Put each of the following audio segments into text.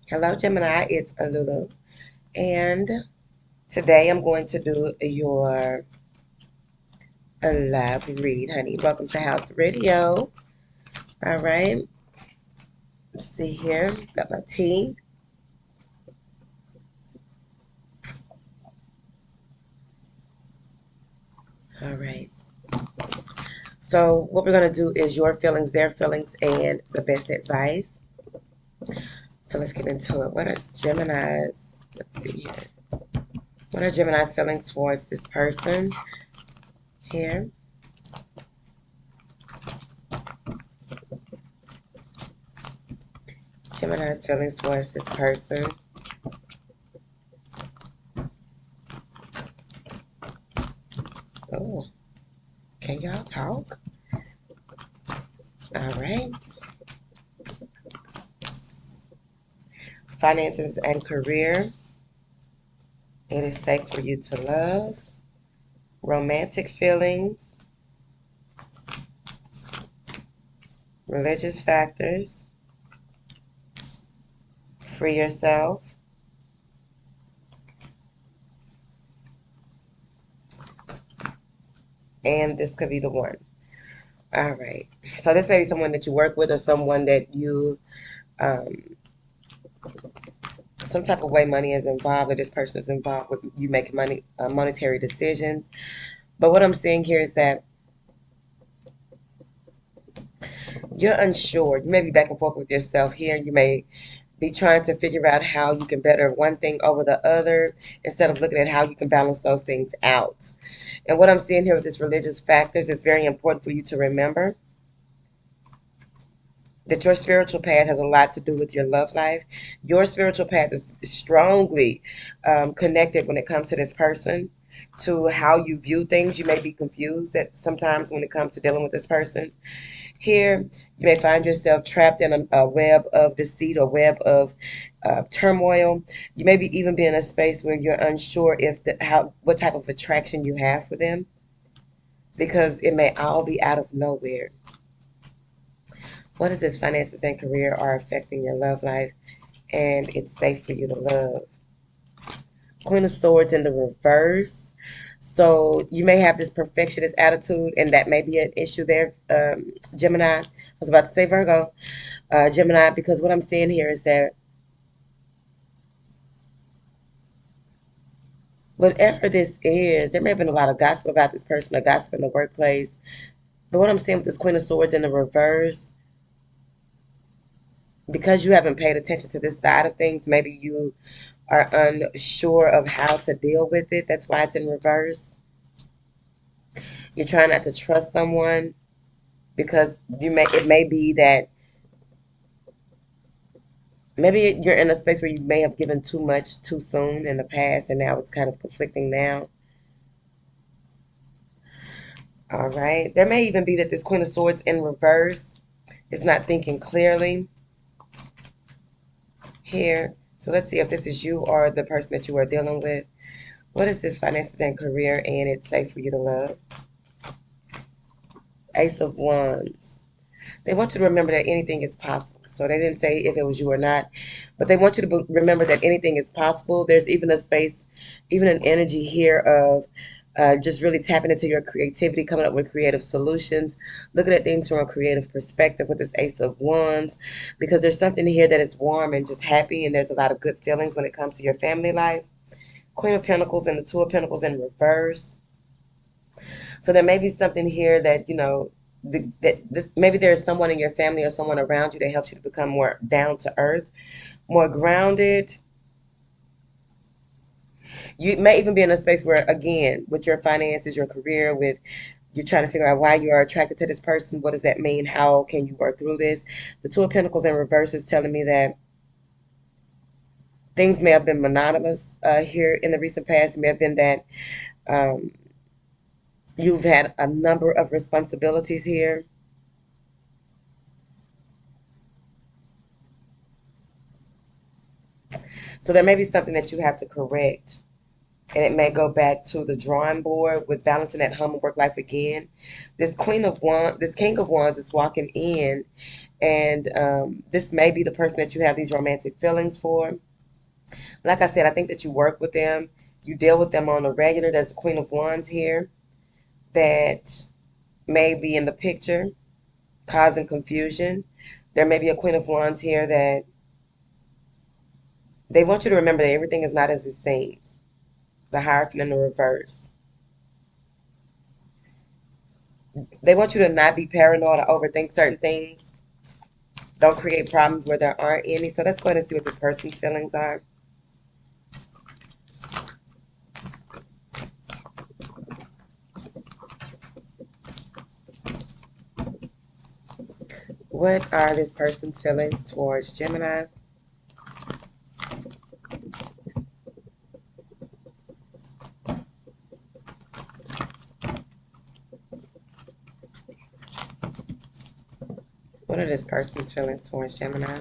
Hello, Gemini. It's Lulu. And today I'm going to do your live read, honey. Welcome to House Radio. All right. Let's see here. Got my tea. All right. So, what we're going to do is your feelings, their feelings, and the best advice. So, let's get into it. What is Gemini's? Let's see here. What are Gemini's feelings towards this person here? Gemini's feelings towards this person. Oh, can y'all talk? All right. Finances and career. It is safe for you to love. Romantic feelings. Religious factors. Free yourself. And this could be the one. All right. So this may be someone that you work with or someone that you, some type of way money is involved or this person is involved with you making money, monetary decisions. But what I'm seeing here is that you're unsure. You may be back and forth with yourself here. You may be trying to figure out how you can better one thing over the other instead of looking at how you can balance those things out. And what I'm seeing here with this religious factors is very important for you to remember that your spiritual path has a lot to do with your love life. Your spiritual path is strongly connected when it comes to this person, to how you view things. You may be confused at sometimes when it comes to dealing with this person. Here, you may find yourself trapped in a web of deceit or web of turmoil. You may be even be in a space where you're unsure if what type of attraction you have for them, because it may all be out of nowhere. What is this? Finances and career are affecting your love life, and it's safe for you to love. Queen of Swords in the reverse. So you may have this perfectionist attitude, and that may be an issue there, Gemini. I was about to say Virgo, Gemini, because what I'm seeing here is that whatever this is, there may have been a lot of gossip about this person or gossip in the workplace. But what I'm seeing with this Queen of Swords in the reverse, because you haven't paid attention to this side of things, maybe you are unsure of how to deal with it. That's why it's in reverse. You're trying not to trust someone because it may be that maybe you're in a space where you may have given too much too soon in the past and now it's kind of conflicting now. All right. There may even be that this Queen of Swords in reverse is not thinking clearly here. So let's see if this is you or the person that you are dealing with. What is this? Finances and career, and it's safe for you to love. Ace of Wands. They want you to remember that anything is possible. So they didn't say if it was you or not, but they want you to remember that anything is possible. There's even a space, even an energy here of just really tapping into your creativity, coming up with creative solutions, looking at things from a creative perspective with this Ace of Wands, because there's something here that is warm and just happy, and there's a lot of good feelings when it comes to your family life. Queen of Pentacles and the Two of Pentacles in reverse. So there may be something here that, maybe there's someone in your family or someone around you that helps you to become more down to earth, more grounded. You may even be in a space where, again, with your finances, your career, with you're trying to figure out why you are attracted to this person. What does that mean? How can you work through this? The Two of Pentacles in reverse is telling me that things may have been monotonous here in the recent past. It may have been that um, you've had a number of responsibilities here. So there may be something that you have to correct and it may go back to the drawing board with balancing that home and work life again. This King of Wands is walking in, and this may be the person that you have these romantic feelings for. Like I said, I think that you work with them, you deal with them on a regular. There's a Queen of Wands here that may be in the picture, causing confusion. There may be a Queen of Wands here that they want you to remember that everything is not as it seems. The Hierophant in the reverse. They want you to not be paranoid or overthink certain things. Don't create problems where there aren't any. So let's go ahead and see what this person's feelings are. What are this person's feelings towards Gemini? What are this person's feelings towards Gemini?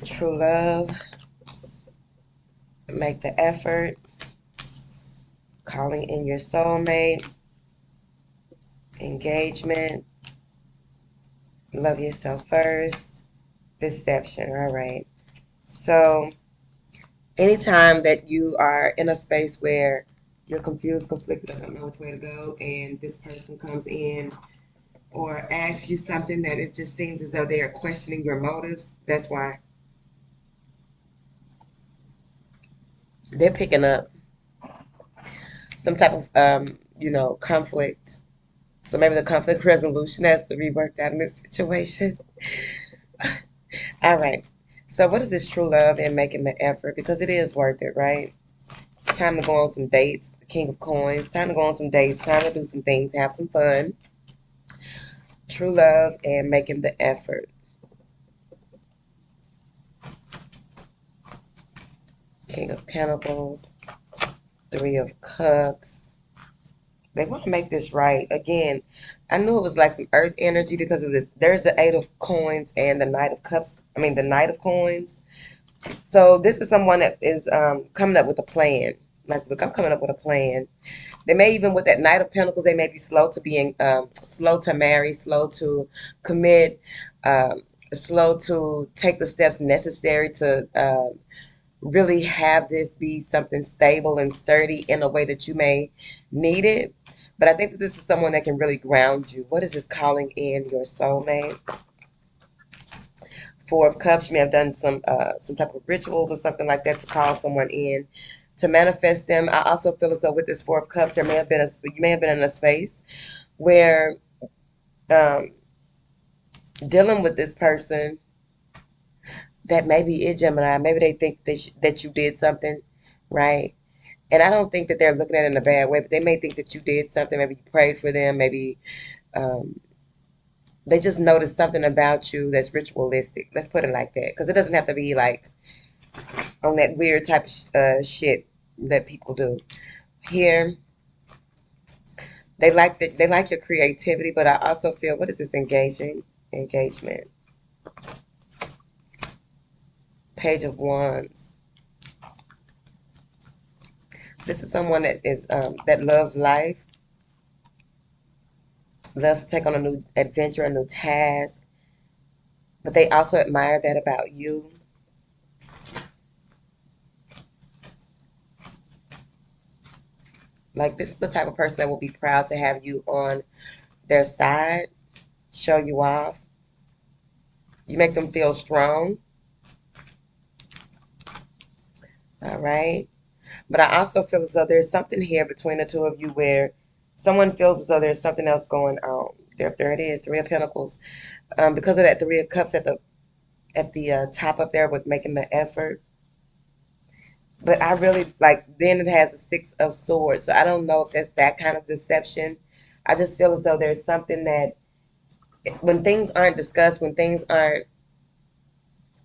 True love. Make the effort. Calling in your soulmate. Engagement. Love yourself first. Deception. All right. So anytime that you are in a space where you're confused, conflicted, don't know which way to go, and this person comes in or asks you something that it just seems as though they are questioning your motives, that's why they're picking up some type of conflict. So maybe the conflict resolution has to be worked out in this situation. All right. So what is this true love and making the effort? Because it is worth it, right? It's time to go on some dates. The King of Coins. Time to go on some dates. Time to do some things. Have some fun. True love and making the effort. King of Pentacles. Three of Cups. They want to make this right. Again, I knew it was like some earth energy because of this. There's the Eight of Coins and the Knight of Cups. I mean, the Knight of Coins. So this is someone that is coming up with a plan. Like, look, I'm coming up with a plan. They may even, with that Knight of Pentacles, they may be slow to being, slow to marry, slow to commit, slow to take the steps necessary to really have this be something stable and sturdy in a way that you may need it. But I think that this is someone that can really ground you. What is this calling in your soulmate? Four of Cups, you may have done some type of rituals or something like that to call someone in to manifest them. I also feel as though with this Four of Cups, you may have been in a space where um, dealing with this person that maybe is Gemini. Maybe they think that you did something, right? And I don't think that they're looking at it in a bad way, but they may think that you did something. Maybe you prayed for them. Maybe um, they just noticed something about you that's ritualistic. Let's put it like that, because it doesn't have to be like on that weird type of shit that people do. Here, they like your creativity, but I also feel, what is this engagement? Page of Wands. This is someone that is that loves life, loves to take on a new adventure, a new task, but they also admire that about you. Like, this is the type of person that will be proud to have you on their side, show you off. You make them feel strong. All right. But I also feel as though there's something here between the two of you where someone feels as though there's something else going on. There it is, Three of Pentacles. Because of that Three of Cups at the top up there with making the effort. But I really like, then it has a Six of Swords. So I don't know if that's that kind of deception. I just feel as though there's something that when things aren't discussed, when things aren't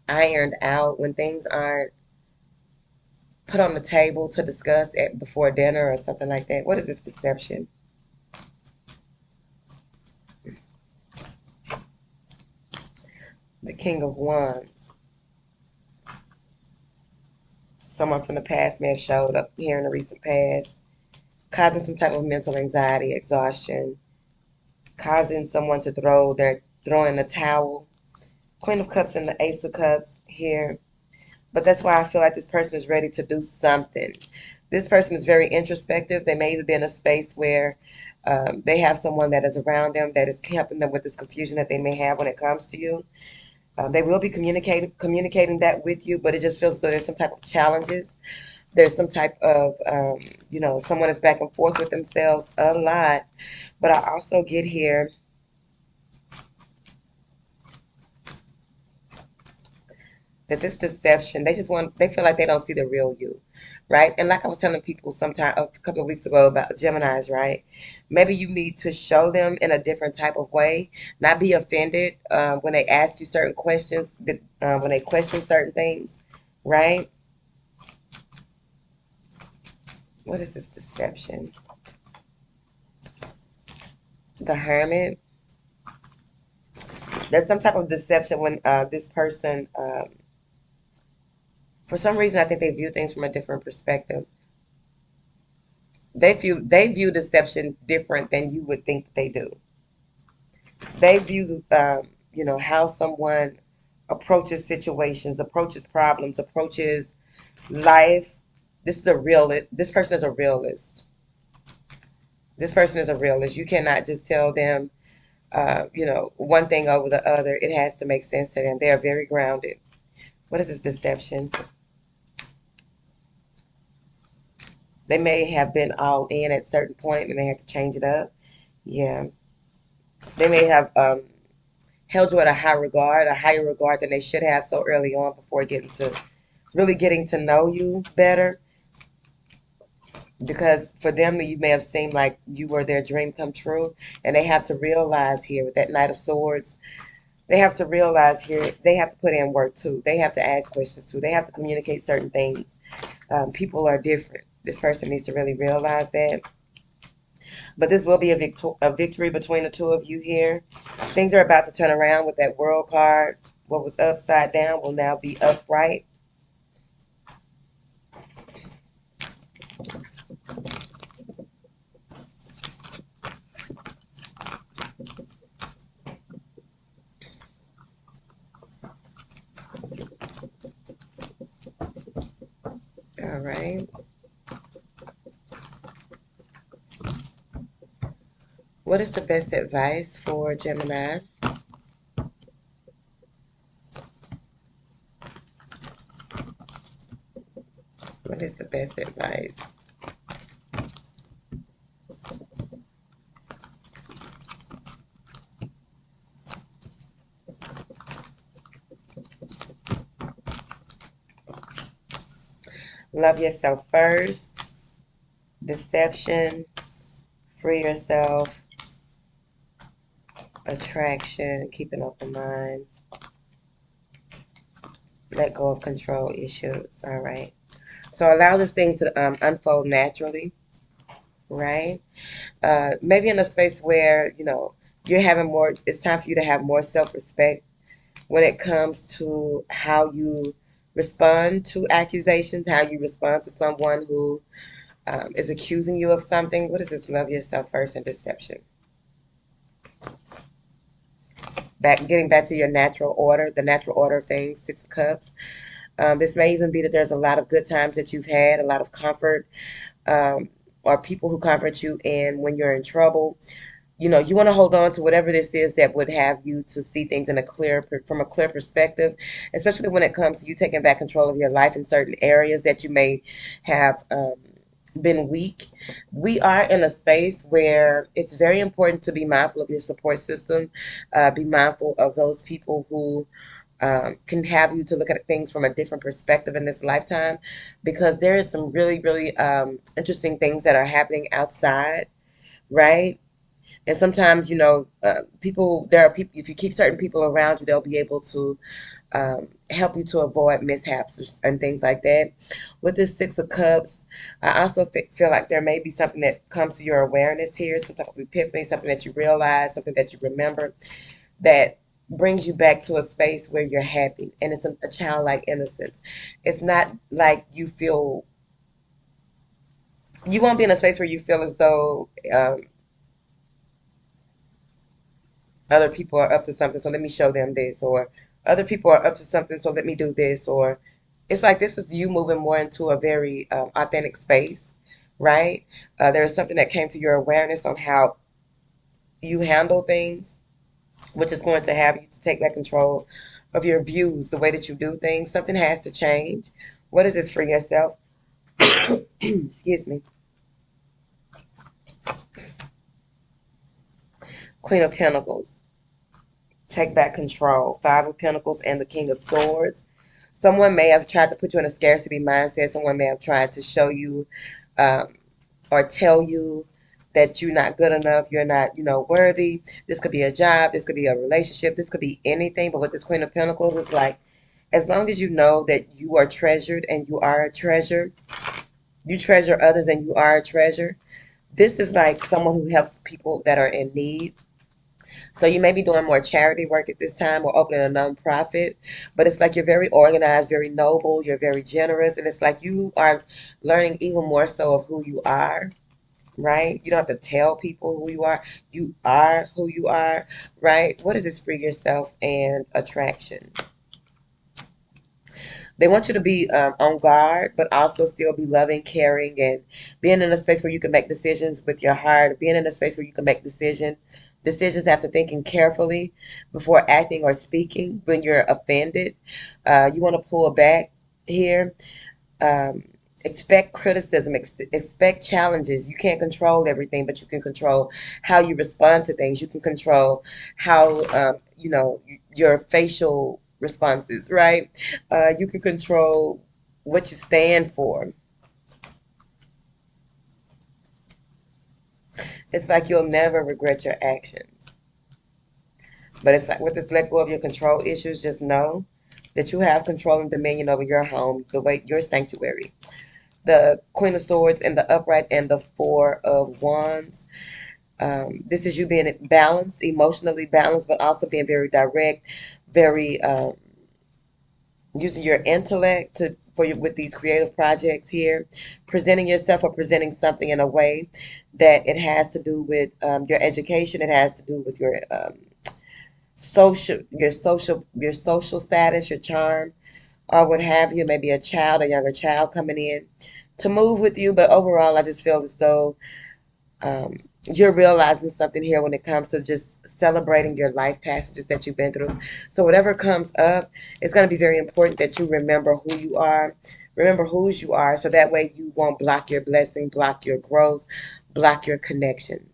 ironed out, when things aren't put on the table to discuss before dinner or something like that. What is this deception? The King of Wands. Someone from the past may have showed up here in the recent past, causing some type of mental anxiety, exhaustion, causing someone to throw in the towel. Queen of Cups and the Ace of Cups here. But that's why I feel like this person is ready to do something. This person is very introspective. They may even be in a space where they have someone that is around them that is helping them with this confusion that they may have when it comes to you. They will be communicating that with you, but it just feels that there's some type of challenges. There's some type of, someone is back and forth with themselves a lot. But I also get here that this deception, they feel like they don't see the real you, right? And like I was telling people sometime a couple of weeks ago about Geminis, right? Maybe you need to show them in a different type of way, not be offended when they ask you certain questions, when they question certain things, right? What is this deception? The Hermit. There's some type of deception when this person, for some reason, I think they view things from a different perspective. They view deception different than you would think they do. They view, how someone approaches situations, approaches problems, approaches life. This person is a realist. This person is a realist. You cannot just tell them, one thing over the other. It has to make sense to them. They are very grounded. What is this deception? They may have been all in at a certain point and they had to change it up. Yeah. They may have held you at a higher regard than they should have so early on before getting to know you better. Because for them, you may have seemed like you were their dream come true, and they have to realize here with that Knight of Swords, they have to realize here they have to put in work too. They have to ask questions too. They have to communicate certain things. People are different. This person needs to really realize that. But this will be a victory between the two of you here. Things are about to turn around with that World card. What was upside down will now be upright. All right. What is the best advice for Gemini? What is the best advice? Love yourself first. Deception. Free yourself. Attraction. Keep an open mind. Let go of control issues. All right. So allow this thing to unfold naturally, right? Maybe in a space where, you're having more, it's time for you to have more self-respect when it comes to how you respond to accusations, how you respond to someone who is accusing you of something. What is this? Love yourself first and deception. Getting back to your natural order, the natural order of things, Six of Cups. This may even be that there's a lot of good times that you've had, a lot of comfort, or people who comfort you in when you're in trouble. You want to hold on to whatever this is that would have you to see things from a clear perspective, especially when it comes to you taking back control of your life in certain areas that you may have been weak. We are in a space where it's very important to be mindful of your support system, be mindful of those people who can have you to look at things from a different perspective in this lifetime, because there is some really, really interesting things that are happening outside, right? And sometimes, there are people, if you keep certain people around you, they'll be able to help you to avoid mishaps and things like that. With this Six of Cups, I also feel like there may be something that comes to your awareness here, some type of epiphany, something that you realize, something that you remember, that brings you back to a space where you're happy, and it's a childlike innocence. It's not like you won't be in a space where you feel as though other people are up to something, so let me show them this, or other people are up to something, so let me do this, or it's like this is you moving more into a very authentic space, right? There's something that came to your awareness on how you handle things, which is going to have you to take back control of your views, the way that you do things. Something has to change. What is this for yourself? Excuse me. Queen of Pentacles. Take back control. Five of Pentacles and the King of Swords. Someone may have tried to put you in a scarcity mindset. Someone may have tried to show you um, or tell you that you're not good enough, you're not, worthy. This could be a job, this could be a relationship, this could be anything. But with this Queen of Pentacles, it's like, as long as you know that you are treasured and you are a treasure, you treasure others and you are a treasure. This is like someone who helps people that are in need. So you may be doing more charity work at this time or opening a nonprofit, but it's like you're very organized, very noble, you're very generous, and it's like you are learning even more so of who you are, right? You don't have to tell people who you are. You are who you are, right? What is this for yourself and attraction? They want you to be on guard, but also still be loving, caring, and being in a space where you can make decisions with your heart, being in a space where you can make decisions after thinking carefully before acting or speaking when you're offended. You want to pull back here. Um, expect criticism, expect challenges. You can't control everything, but you can control how you respond to things. You can control how, your facial responses, right? You can control what you stand for. It's like you'll never regret your actions. But it's like with this let go of your control issues, just know that you have control and dominion over your home, the way your sanctuary. The Queen of Swords and the upright and the Four of Wands. This is you being balanced, emotionally balanced, but also being very direct, very using your intellect with these creative projects here, presenting yourself or presenting something in a way that it has to do with your education. It has to do with your social status, your charm, or what have you. Maybe a younger child coming in to move with you. But overall, I just feel as though um, you're realizing something here when it comes to just celebrating your life passages that you've been through. So whatever comes up, it's going to be very important that you remember who you are, remember whose you are, so that way you won't block your blessing, block your growth, block your connection.